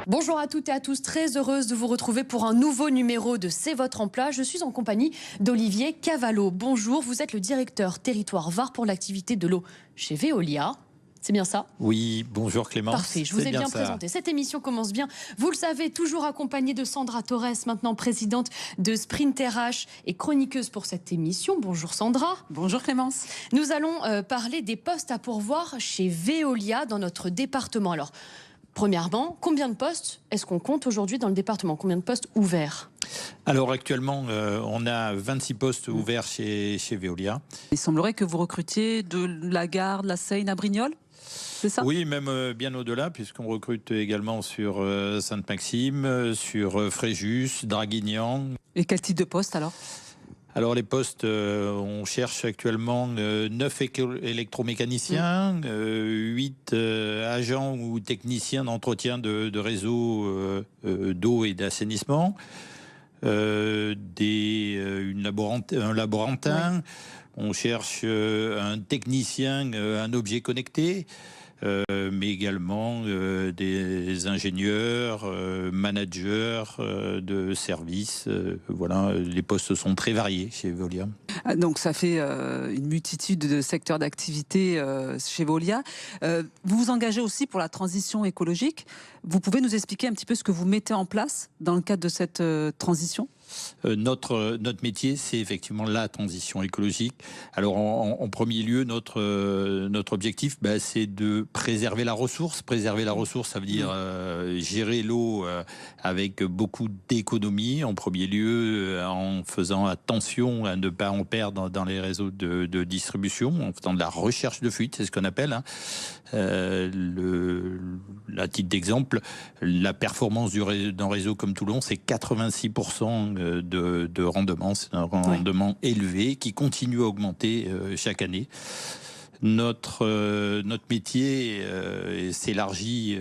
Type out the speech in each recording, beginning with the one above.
Bonjour à toutes et à tous, très heureuse de vous retrouver pour un nouveau numéro de C'est votre emploi. Je suis en compagnie d'Olivier Cavallo. Bonjour, vous êtes le directeur territoire Var pour l'activité de l'eau chez Veolia. C'est bien ça? Oui, bonjour Clémence. Parfait, je vous ai bien présenté. Cette émission commence bien. Vous le savez, toujours accompagnée de Sandra Torres, maintenant présidente de Sprint RH et chroniqueuse pour cette émission. Bonjour Sandra. Bonjour Clémence. Nous allons parler des postes à pourvoir chez Veolia dans notre département. Alors, premièrement, combien de postes est-ce qu'on compte aujourd'hui dans le département? Combien de postes ouverts? Alors actuellement, on a 26 postes ouverts chez Veolia. Il semblerait que vous recrutiez de la gare de la Seine à Brignoles, c'est ça? Oui, même bien au-delà, puisqu'on recrute également sur Sainte-Maxime, sur Fréjus, Draguignan. Et quel type de poste alors? Alors les postes, on cherche actuellement 9 électromécaniciens, 8 agents ou techniciens d'entretien de réseaux d'eau et d'assainissement, un laborantin, on cherche un technicien, un objet connecté, mais également des ingénieurs, managers de services. Voilà, les postes sont très variés chez Veolia. Donc ça fait une multitude de secteurs d'activité chez Veolia. Vous vous engagez aussi pour la transition écologique. Vous pouvez nous expliquer un petit peu ce que vous mettez en place dans le cadre de cette transition ? Notre métier, c'est effectivement la transition écologique. Alors, en premier lieu, notre objectif, c'est de préserver la ressource. Préserver la ressource, ça veut dire gérer l'eau avec beaucoup d'économie. En premier lieu, en faisant attention à ne pas en perdre dans les réseaux de distribution, en faisant de la recherche de fuite, c'est ce qu'on appelle. À titre d'exemple, la performance d'un réseau comme Toulon, c'est 86% de rendement. C'est un rendement élevé qui continue à augmenter chaque année. Notre métier s'élargit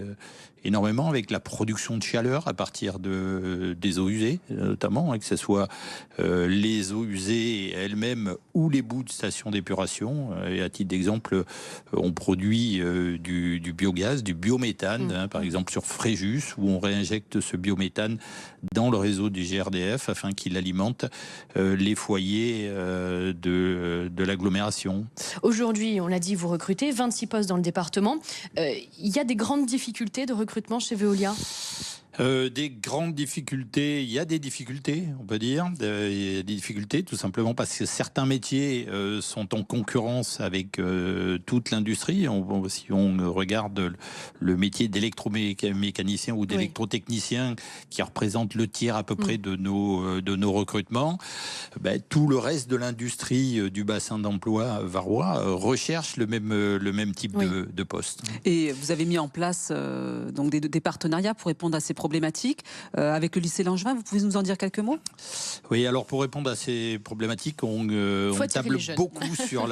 énormément avec la production de chaleur à partir des eaux usées, notamment, que ce soit les eaux usées elles-mêmes ou les bouts de stations d'épuration. Et à titre d'exemple, on produit du biogaz, du biométhane, par exemple sur Fréjus, où on réinjecte ce biométhane dans le réseau du GRDF afin qu'il alimente les foyers de l'agglomération. Aujourd'hui, on l'a dit, vous recrutez 26 postes dans le département. Il y a des grandes difficultés de recrutement chez Veolia? Des grandes difficultés, il y a des difficultés, on peut dire. Il y a des difficultés tout simplement parce que certains métiers sont en concurrence avec toute l'industrie. Si on regarde le métier d'électromécanicien ou d'électrotechnicien qui représente le tiers à peu près de nos recrutements, tout le reste de l'industrie du bassin d'emploi varois recherche le même type de poste. Et vous avez mis en place donc des partenariats pour répondre à ces problématiques avec le lycée Langevin. Vous pouvez nous en dire quelques mots? Oui, alors pour répondre à ces problématiques, on table beaucoup sur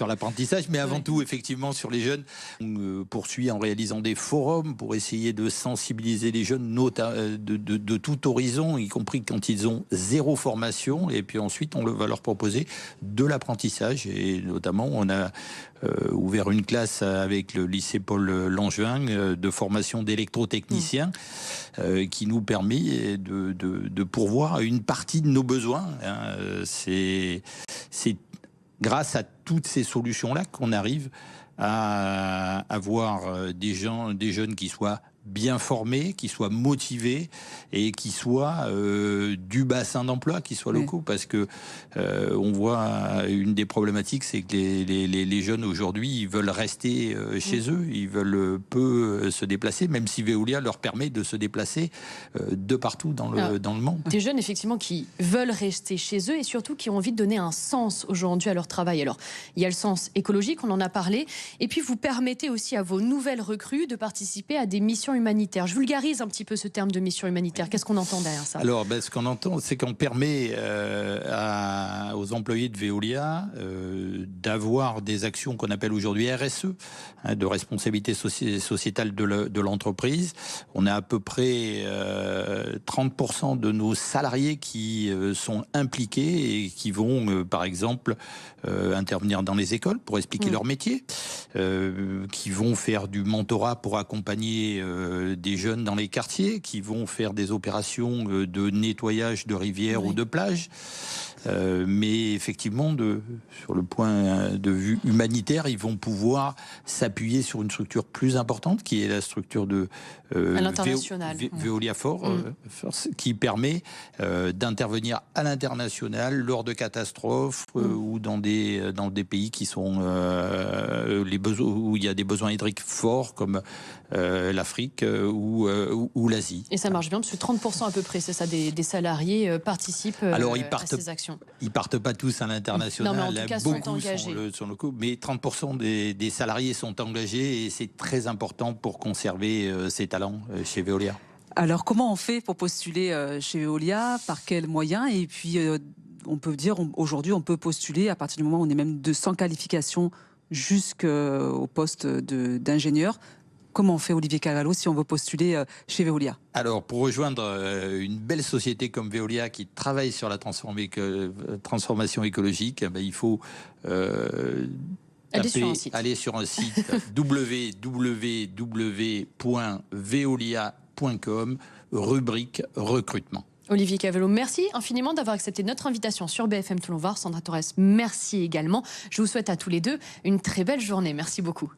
l'apprentissage, mais avant tout, effectivement, sur les jeunes. On poursuit en réalisant des forums pour essayer de sensibiliser les jeunes de tout horizon, y compris quand ils ont zéro formation. Et puis ensuite, on va leur proposer de l'apprentissage. Et notamment, on a ouvert une classe avec le lycée Paul Langevin de formation d'électrotechnicien qui nous permet de pourvoir à une partie de nos besoins. C'est grâce à toutes ces solutions-là qu'on arrive à avoir des jeunes qui soient bien formés, qui soient motivés et qui soient du bassin d'emploi, qui soient locaux. Parce que on voit une des problématiques, c'est que les jeunes aujourd'hui, ils veulent rester chez eux, ils veulent peu se déplacer, même si Veolia leur permet de se déplacer de partout dans le monde. Des jeunes, effectivement, qui veulent rester chez eux et surtout qui ont envie de donner un sens aujourd'hui à leur travail. Alors, il y a le sens écologique, on en a parlé, et puis vous permettez aussi à vos nouvelles recrues de participer à des missions humanitaire. Je vulgarise un petit peu ce terme de mission humanitaire. Qu'est-ce qu'on entend derrière ça? Alors, ce qu'on entend, c'est qu'on permet aux employés de Veolia d'avoir des actions qu'on appelle aujourd'hui RSE, de responsabilité sociétale de l'entreprise. On a à peu près 30% de nos salariés qui sont impliqués et qui vont, par exemple, intervenir dans les écoles pour expliquer leur métier, qui vont faire du mentorat pour accompagner des jeunes dans les quartiers qui vont faire des opérations de nettoyage de rivières ou de plages. Mais effectivement, sur le point de vue humanitaire, ils vont pouvoir s'appuyer sur une structure plus importante, qui est la structure de Veolia Force, qui permet d'intervenir à l'international lors de catastrophes ou dans des pays qui sont où il y a des besoins hydriques forts, comme l'Afrique ou l'Asie. Et ça marche bien, parce que 30% à peu près, c'est ça, des salariés participent à ces actions. Ils partent pas tous à l'international. Non, mais en tout cas, beaucoup sont engagés. sont le coup, mais 30% des salariés sont engagés et c'est très important pour conserver ces talents chez Veolia. Alors, comment on fait pour postuler chez Veolia? Par quels moyens? Et puis, on peut dire, aujourd'hui, on peut postuler à partir du moment où on est même de 100 qualifications jusqu'au poste d'ingénieur. Comment on fait, Olivier Cavallo, si on veut postuler chez Veolia? Alors, pour rejoindre une belle société comme Veolia qui travaille sur la transformation écologique, il faut aller sur un site www.veolia.com, rubrique recrutement. Olivier Cavallo, merci infiniment d'avoir accepté notre invitation sur BFM Toulon-Var. Sandra Torres, merci également. Je vous souhaite à tous les deux une très belle journée. Merci beaucoup.